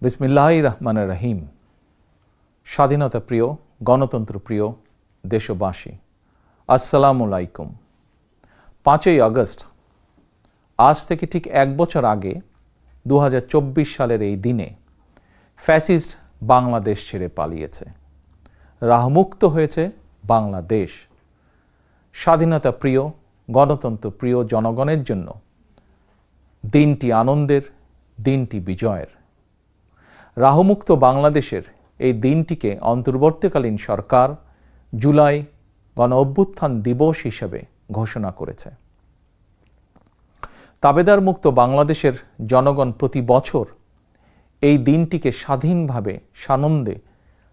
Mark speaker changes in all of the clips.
Speaker 1: বিসমিল্লাহির রহমানির রহিম। স্বাধীনতা প্রিয়, গণতন্ত্র প্রিয় দেশবাসী, আসসালামু আলাইকুম। 5ই আগস্ট, আজ থেকে ঠিক 1 বছর আগে 2024 সালের এই দিনে ফ্যাসিস্ট বাংলাদেশ ছেড়ে পালিয়েছে। রাহমুক্ত হয়েছে বাংলাদেশ। স্বাধীনতা প্রিয়, গণতন্ত্র প্রিয় জনগণের জন্য দিনটি আনন্দের, দিনটি বিজয়ের। রাহমুক্ত বাংলাদেশের এই দিনটিকে অন্তর্বর্তীকালীন সরকার জুলাই গণ অভ্যুত্থান দিবস হিসেবে ঘোষণা করেছে। তাবেদার মুক্ত বাংলাদেশের জনগণ প্রতি বছর এই দিনটিকে স্বাধীনভাবে সানন্দে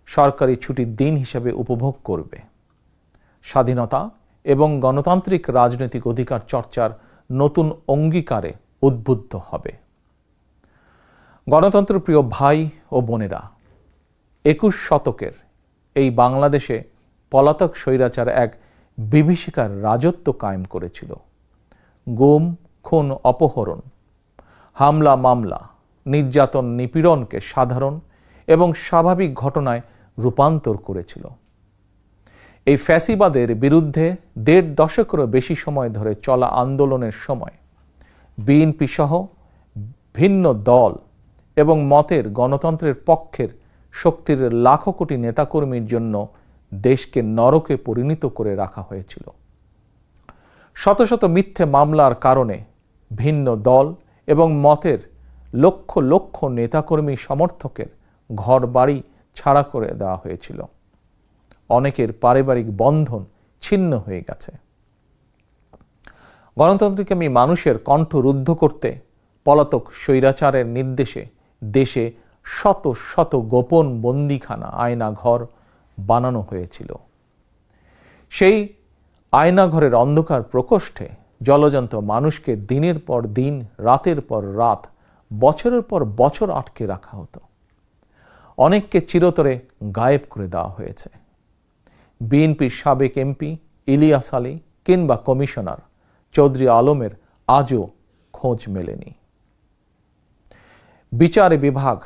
Speaker 1: সরকারি ছুটির দিন হিসেবে উপভোগ করবে। স্বাধীনতা এবং গণতান্ত্রিক রাজনৈতিক অধিকার চর্চার নতুন অঙ্গীকারে উদ্বুদ্ধ হবে। গণতন্ত্র প্রিয় ভাই ও বোনেরা, 21 শতকের এই বাংলাদেশে পলাতক স্বৈরাচার এক বিভীষিকার রাজত্ব কায়েম করেছিল। গুম, খুন, অপহরণ, হামলা, মামলা, নির্যাতন, নিপীড়নকে সাধারণ এবং স্বাভাবিক ঘটনায় রূপান্তর করেছিল। এই ফ্যাসিবাদের বিরুদ্ধে 1.5 দশকেরও বেশি সময় ধরে চলা আন্দোলনের সময় বিএনপি সহ ভিন্ন দল এবং মতের গণতন্ত্রের পক্ষের শক্তির লাখো কোটি নেতাকর্মীর জন্য দেশকে নরকে পরিণত করে রাখা হয়েছিল। শত শত মিথ্যে মামলার কারণে ভিন্ন দল এবং মতের লক্ষ লক্ষ নেতাকর্মী সমর্থকের ঘর বাড়ি ছাড়া করে দেওয়া হয়েছিল। অনেকের পারিবারিক বন্ধন ছিন্ন হয়ে গেছে। গণতন্ত্রকামী মানুষের কণ্ঠ রুদ্ধ করতে পলাতক স্বৈরাচারের নির্দেশে দেশে শত শত গোপন বন্দিখানা, আয়নাঘর বানানো হয়েছিল। সেই আয়নাঘরের অন্ধকার প্রকোষ্ঠে জলজন্ত মানুষকে দিনের পর দিন, রাতের পর রাত, বছরের পর বছর আটকে রাখা হতো। অনেককে চিরতরে গায়েব করে দেওয়া হয়েছে। বিএনপির সাবেক এমপি ইলিয়াস আলী কিংবা কমিশনার চৌধুরী আলমের আজও খোঁজ মেলেনি। বিচার বিভাগ,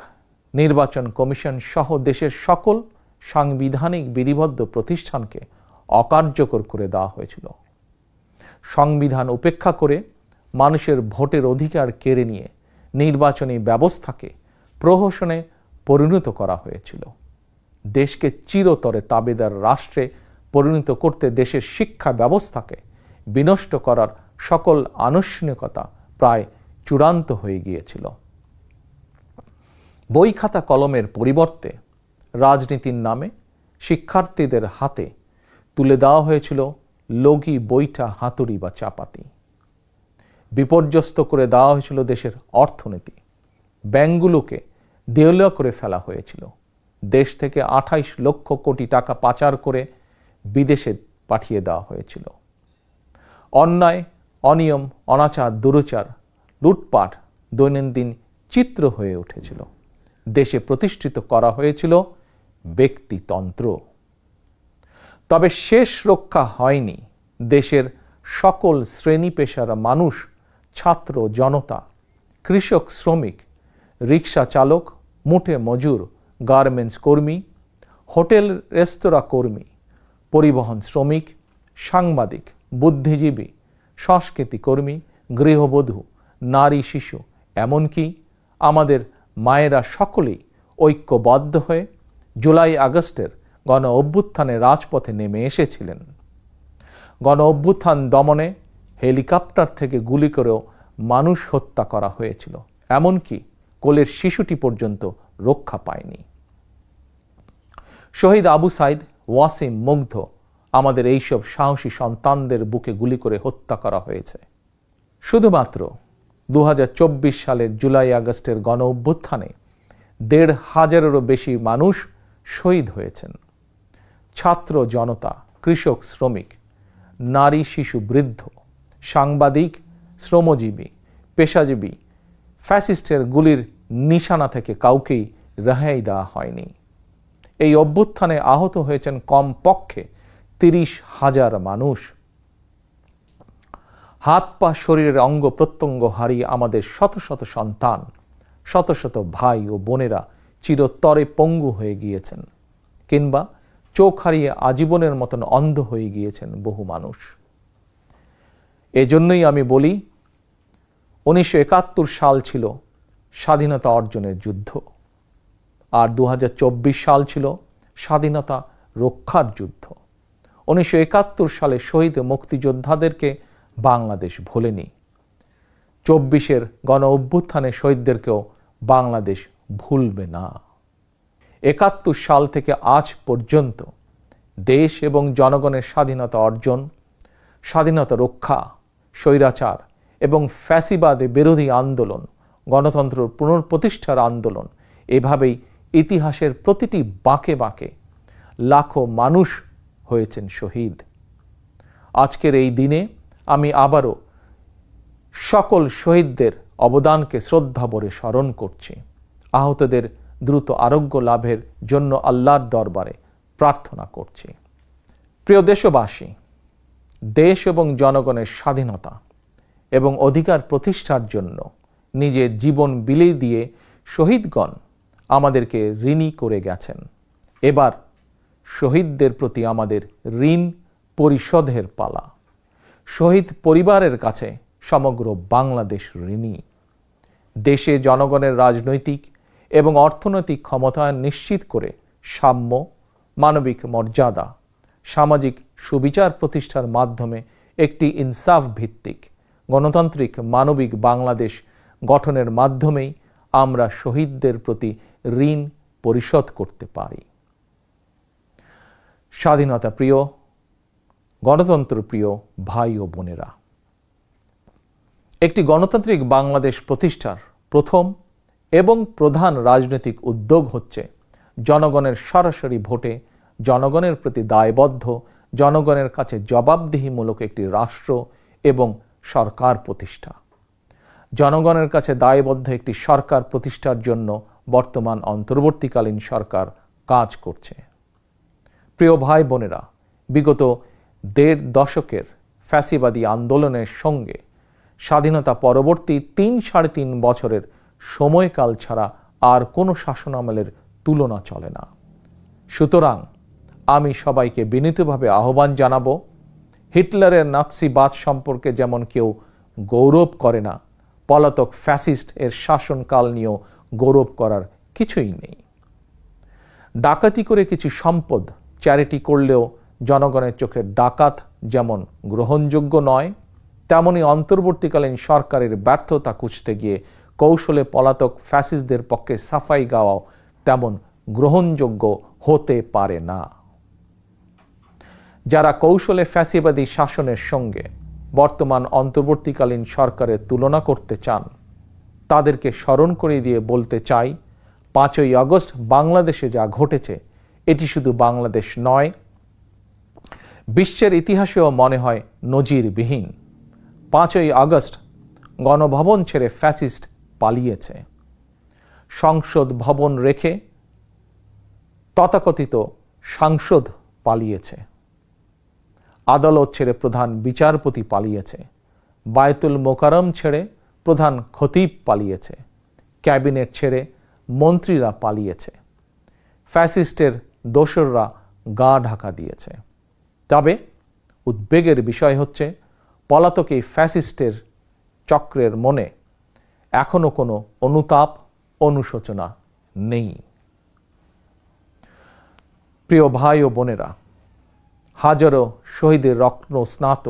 Speaker 1: নির্বাচন কমিশন সহ দেশের সকল সাংবিধানিক বিধিবদ্ধ প্রতিষ্ঠানকে অকার্যকর করে দেওয়া হয়েছিল। সংবিধান উপেক্ষা করে মানুষের ভোটের অধিকার কেড়ে নিয়ে নির্বাচনী ব্যবস্থাকে প্রহসনে পরিণত করা হয়েছিল। দেশকে চিরতরে তাবেদার রাষ্ট্রে পরিণত করতে দেশের শিক্ষা ব্যবস্থাকে বিনষ্ট করার সকল আনুষ্ঠানিকতা প্রায় চূড়ান্ত হয়ে গিয়েছিল। বই খাতা কলমের পরিবর্তে রাজনীতির নামে শিক্ষার্থীদের হাতে তুলে দেওয়া হয়েছিল লগি, বৈঠা, হাতুড়ি বা চাপাতি। বিপর্যস্ত করে দেওয়া হয়েছিল দেশের অর্থনীতি। ব্যাংকগুলোকে দেউলিয়া করে ফেলা হয়েছিল। দেশ থেকে 28 লক্ষ কোটি টাকা পাচার করে বিদেশে পাঠিয়ে দেওয়া হয়েছিল। অন্যায়, অনিয়ম, অনাচার, দুরাচার, লুটপাট দৈনন্দিন চিত্র হয়ে উঠেছিল। দেশে প্রতিষ্ঠিত করা হয়েছিল ব্যক্তিতন্ত্র। তবে শেষ রক্ষা হয়নি দেশের সকল শ্রেণী পেশার মানুষ, ছাত্র জনতা, কৃষক, শ্রমিক, রিক্সা চালক, মুঠে মজুর, গার্মেন্টস কর্মী, হোটেল রেস্তোরাঁ কর্মী, পরিবহন শ্রমিক, সাংবাদিক, বুদ্ধিজীবী, সংস্কৃতি কর্মী, গৃহবধূ, নারী, শিশু, এমনকি আমাদের মায়েরা সকলেই ঐক্যবদ্ধ হয়ে জুলাই আগস্টের গণ অভ্যুত্থানে রাজপথে নেমে এসেছিলেন। গণ অভ্যুত্থান দমনে হেলিকপ্টার থেকে গুলি করেও মানুষ হত্যা করা হয়েছিল। এমনকি কোলের শিশুটি পর্যন্ত রক্ষা পায়নি। শহীদ আবু সাইদ, ওয়াসিম, মুগ্ধ, আমাদের এইসব সাহসী সন্তানদের বুকে গুলি করে হত্যা করা হয়েছে। শুধুমাত্র 2024 সালের জুলাই আগস্টের গণ অভ্যুত্থানে 1,500-এরও বেশি মানুষ শহীদ হয়েছেন। ছাত্র জনতা, কৃষক, শ্রমিক, নারী, শিশু, বৃদ্ধ, সাংবাদিক, শ্রমজীবী, পেশাজীবী, ফ্যাসিস্টের গুলির নিশানা থেকে কাউকেই রেহাই দেওয়া হয়নি। এই অভ্যুত্থানে আহত হয়েছেন কমপক্ষে 30,000 মানুষ। হাত পা, শরীরের অঙ্গ প্রত্যঙ্গ হারিয়ে আমাদের শত শত সন্তান শত শত ভাই ও বোনেরা চিরতরে পঙ্গু হয়ে গিয়েছেন, কিংবা চোখ হারিয়ে আজীবনের মতন অন্ধ হয়ে গিয়েছেন বহু মানুষ। এজন্যই আমি বলি, 1971 সাল ছিল স্বাধীনতা অর্জনের যুদ্ধ, আর 2024 সাল ছিল স্বাধীনতা রক্ষার যুদ্ধ। 1971 সালে শহীদ মুক্তিযোদ্ধাদেরকে বাংলাদেশ ভোলেনি। 24-এর গণ অভ্যুত্থানে শহীদদেরকেও বাংলাদেশ ভুলবে না। 71 সাল থেকে আজ পর্যন্ত দেশ এবং জনগণের স্বাধীনতা অর্জন, স্বাধীনতা রক্ষা, স্বৈরাচার এবং ফ্যাসিবাদ বিরোধী আন্দোলন, গণতন্ত্র পুনঃপ্রতিষ্ঠার আন্দোলন, এভাবেই ইতিহাসের প্রতিটি বাঁকে বাঁকে লাখো মানুষ হয়েছেন শহীদ। আজকের এই দিনে আমি আবারও সকল শহীদদের অবদানকে শ্রদ্ধাভরে স্মরণ করছি। আহতদের দ্রুত আরোগ্য লাভের জন্য আল্লাহর দরবারে প্রার্থনা করছি। প্রিয় দেশবাসী, দেশ এবং জনগণের স্বাধীনতা এবং অধিকার প্রতিষ্ঠার জন্য নিজের জীবন বিলিয়ে দিয়ে শহীদগণ আমাদেরকে ঋণী করে গেছেন। এবার শহীদদের প্রতি আমাদের ঋণ পরিশোধের পালা। শহীদ পরিবারের কাছে সমগ্র বাংলাদেশ ঋণী। দেশে জনগণের রাজনৈতিক এবং অর্থনৈতিক ক্ষমতায়ন নিশ্চিত করে সাম্য, মানবিক মর্যাদা, সামাজিক সুবিচার প্রতিষ্ঠার মাধ্যমে একটি ইনসাফ ভিত্তিক গণতান্ত্রিক মানবিক বাংলাদেশ গঠনের মাধ্যমেই আমরা শহীদদের প্রতি ঋণ পরিশোধ করতে পারি। স্বাধীনতা প্রিয়, গণতন্ত্র প্রিয় ভাই ও বোনেরা, একটি গণতান্ত্রিক বাংলাদেশ প্রতিষ্ঠার প্রথম এবং প্রধান রাজনৈতিক উদ্যোগ হচ্ছে জনগণের সরাসরি ভোটে জনগণের প্রতি দায়বদ্ধ, জনগণের কাছে জবাবদিহিমূলক একটি রাষ্ট্র এবং সরকার প্রতিষ্ঠা। জনগণের কাছে দায়বদ্ধ একটি সরকার প্রতিষ্ঠার জন্য বর্তমান অন্তর্বর্তীকালীন সরকার কাজ করছে। প্রিয় ভাই বোনেরা, বিগত 1.5 দশকের ফ্যাসিবাদী আন্দোলনের সঙ্গে স্বাধীনতা পরবর্তী 3-3.5 বছরের সময়কাল ছাড়া আর কোনো শাসনামলের তুলনা চলে না। সুতরাং আমি সবাইকে বিনীতভাবে আহ্বান জানাবো, হিটলারের নাৎসিবাদ সম্পর্কে যেমন কেউ গৌরব করে না, পলাতক ফ্যাসিস্ট এর শাসনকাল নিয়েও গৌরব করার কিছুই নেই। ডাকাতি করে কিছু সম্পদ চ্যারিটি করলেও জনগণের চোখে ডাকাত যেমন গ্রহণযোগ্য নয়, তেমনি অন্তর্বর্তীকালীন সরকারের ব্যর্থতা খুঁজতে গিয়ে কৌশলে পলাতক ফ্যাসিস্টদের পক্ষে সাফাই গাওয়াও তেমন গ্রহণযোগ্য হতে পারে না। যারা কৌশলে ফ্যাসিবাদী শাসনের সঙ্গে বর্তমান অন্তর্বর্তীকালীন সরকারের তুলনা করতে চান, তাদেরকে স্মরণ করিয়ে দিয়ে বলতে চাই, 5ই আগস্ট বাংলাদেশে যা ঘটেছে এটি শুধু বাংলাদেশ নয়, বিশ্বের ইতিহাসেও মনে হয় নজিরবিহীন। 5ই আগস্ট গণভবন ছেড়ে ফ্যাসিস্ট পালিয়েছে। সংসদ ভবন রেখে তথাকথিত সাংসদ পালিয়েছে। আদালত ছেড়ে প্রধান বিচারপতি পালিয়েছে। বায়তুল মোকাররম ছেড়ে প্রধান খতিব পালিয়েছে। ক্যাবিনেট ছেড়ে মন্ত্রীরা পালিয়েছে। ফ্যাসিস্টের দোসররা গা ঢাকা দিয়েছে। তবে উদ্বেগের বিষয় হচ্ছে, পলাতক এই ফ্যাসিস্টের চক্রের মনে এখনো কোনো অনুতাপ, অনুশোচনা নেই। প্রিয় ভাই ও বোনেরা, হাজারো শহীদের রক্ত স্নাত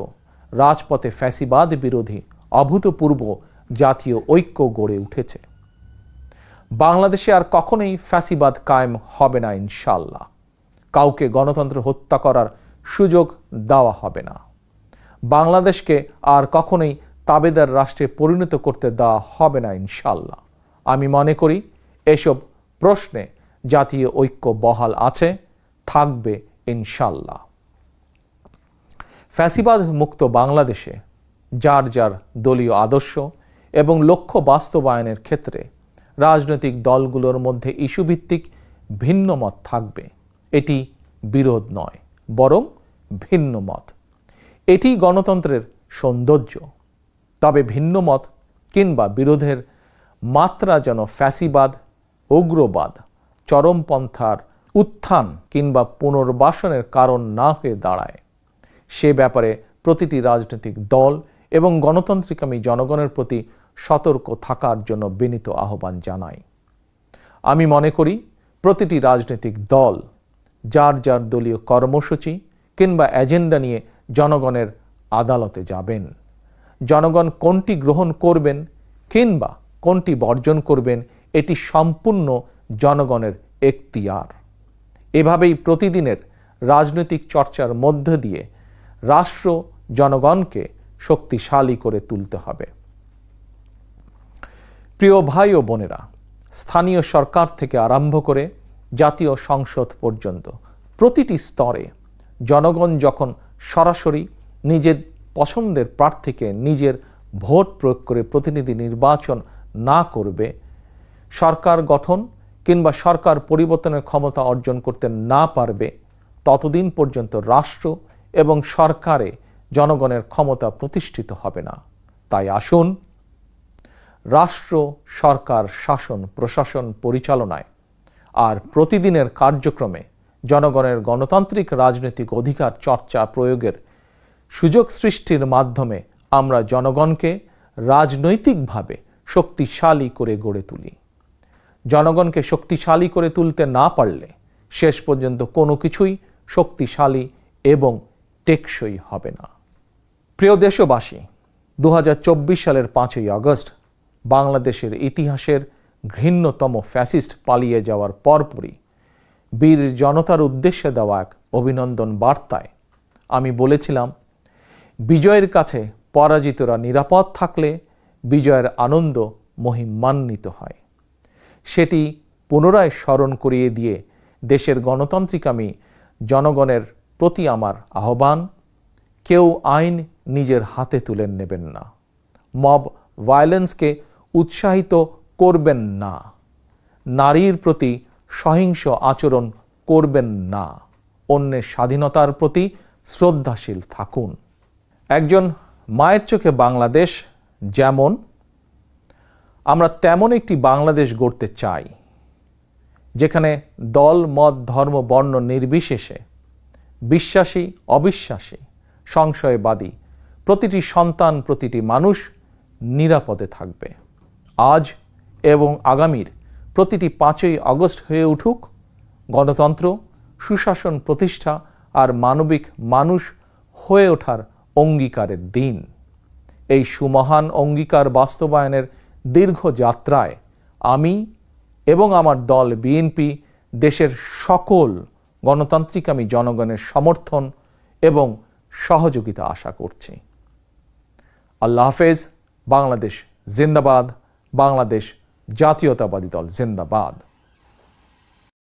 Speaker 1: রাজপথে ফ্যাসিবাদ বিরোধী অভূতপূর্ব জাতীয় ঐক্য গড়ে উঠেছে। বাংলাদেশে আর কখনোই ফ্যাসিবাদ কায়েম হবে না ইনশাআল্লাহ। কাউকে গণতন্ত্র হত্যা করার সুযোগ দেওয়া হবে না। বাংলাদেশকে আর কখনোই তাবেদার রাষ্ট্রে পরিণত করতে দেওয়া হবে না ইনশাআল্লাহ। আমি মনে করি এসব প্রশ্নে জাতীয় ঐক্য বহাল আছে, থাকবে ইনশাআল্লাহ। ফ্যাসিবাদ মুক্ত বাংলাদেশে যার যার দলীয় আদর্শ এবং লক্ষ্য বাস্তবায়নের ক্ষেত্রে রাজনৈতিক দলগুলোর মধ্যে ইস্যুভিত্তিক ভিন্ন মত থাকবে। এটি বিরোধ নয়, বরং ভিন্ন মত। এটি গণতন্ত্রের সৌন্দর্য। তবে ভিন্ন মত কিংবা বিরোধের মাত্রা যেন ফ্যাসিবাদ, উগ্রবাদ, চরমপন্থার উত্থান কিংবা পুনর্বাসনের কারণ না হয়ে দাঁড়ায়, সে ব্যাপারে প্রতিটি রাজনৈতিক দল এবং গণতান্ত্রিকামী জনগণের প্রতি সতর্ক থাকার জন্য বিনীত আহ্বান জানাই। আমি মনে করি প্রতিটি রাজনৈতিক দল যার যার দলীয় কর্মসূচি কিংবা এজেন্ডা নিয়ে জনগণের আদালতে যাবেন। জনগণ কোনটি গ্রহণ করবেন কিংবা কোনটি বর্জন করবেন এটি সম্পূর্ণ জনগণের এখতিয়ার। এভাবেই প্রতিদিনের রাজনৈতিক চর্চার মধ্য দিয়ে রাষ্ট্র জনগণকে শক্তিশালী করে তুলতে হবে। প্রিয় ভাই ও বোনেরা, স্থানীয় সরকার থেকে আরম্ভ করে জাতীয় সংসদ পর্যন্ত প্রতিটি স্তরে জনগণ যখন সরাসরি নিজের পছন্দের প্রার্থীকে নিজের ভোট প্রয়োগ করে প্রতিনিধি নির্বাচন না করবে, সরকার গঠন কিংবা সরকার পরিবর্তনের ক্ষমতা অর্জন করতে না পারবে, ততদিন পর্যন্ত রাষ্ট্র এবং সরকারে জনগণের ক্ষমতা প্রতিষ্ঠিত হবে না। তাই আসুন রাষ্ট্র, সরকার, শাসন, প্রশাসন পরিচালনায় আর প্রতিদিনের কার্যক্রমে জনগণের গণতান্ত্রিক রাজনৈতিক অধিকার চর্চা প্রয়োগের সুযোগ সৃষ্টির মাধ্যমে আমরা জনগণকে রাজনৈতিকভাবে শক্তিশালী করে গড়ে তুলি। জনগণকে শক্তিশালী করে তুলতে না পারলে শেষ পর্যন্ত কোনো কিছুই শক্তিশালী এবং টেকসই হবে না। প্রিয় দেশবাসী, 2024 সালের 5ই আগস্ট বাংলাদেশের ইতিহাসের ঘৃণ্যতম ফ্যাসিস্ট পালিয়ে যাওয়ার পরপরই বীর জনতার উদ্দেশ্যে দেওয়া এক অভিনন্দন বার্তায় আমি বলেছিলাম, বিজয়ের কাছে পরাজিতরা নিরাপদ থাকলে বিজয়ের আনন্দ মহিমান্বিত হয়। সেটি পুনরায় স্মরণ করিয়ে দিয়ে দেশের গণতান্ত্রিকামী জনগণের প্রতি আমার আহ্বান, কেউ আইন নিজের হাতে তুলে নেবেন না, মব ভায়োলেন্সকে উৎসাহিত করবেন না, নারীর প্রতি সহিংস আচরণ করবেন না, অন্যের স্বাধীনতার প্রতি শ্রদ্ধাশীল থাকুন। একজন মায়ের চোখে বাংলাদেশ যেমন, আমরা তেমন একটি বাংলাদেশ গড়তে চাই যেখানে দল, মত, ধর্ম, বর্ণ নির্বিশেষে বিশ্বাসী, অবিশ্বাসী, সংশয়বাদী প্রতিটি সন্তান, প্রতিটি মানুষ নিরাপদে থাকবে। আজ এবং আগামীর প্রতিটি 5ই আগস্ট হয়ে উঠুক গণতন্ত্র, সুশাসন প্রতিষ্ঠা আর মানবিক মানুষ হয়ে ওঠার অঙ্গীকারের দিন। এই সুমহান অঙ্গীকার বাস্তবায়নের দীর্ঘ যাত্রায় আমি এবং আমার দল বিএনপি দেশের সকল গণতান্ত্রিকামী জনগণের সমর্থন এবং সহযোগিতা আশা করছি। আল্লাহ হাফেজ। বাংলাদেশ জিন্দাবাদ। বাংলাদেশ জাতীয়তাবাদী দল জিন্দাবাদ।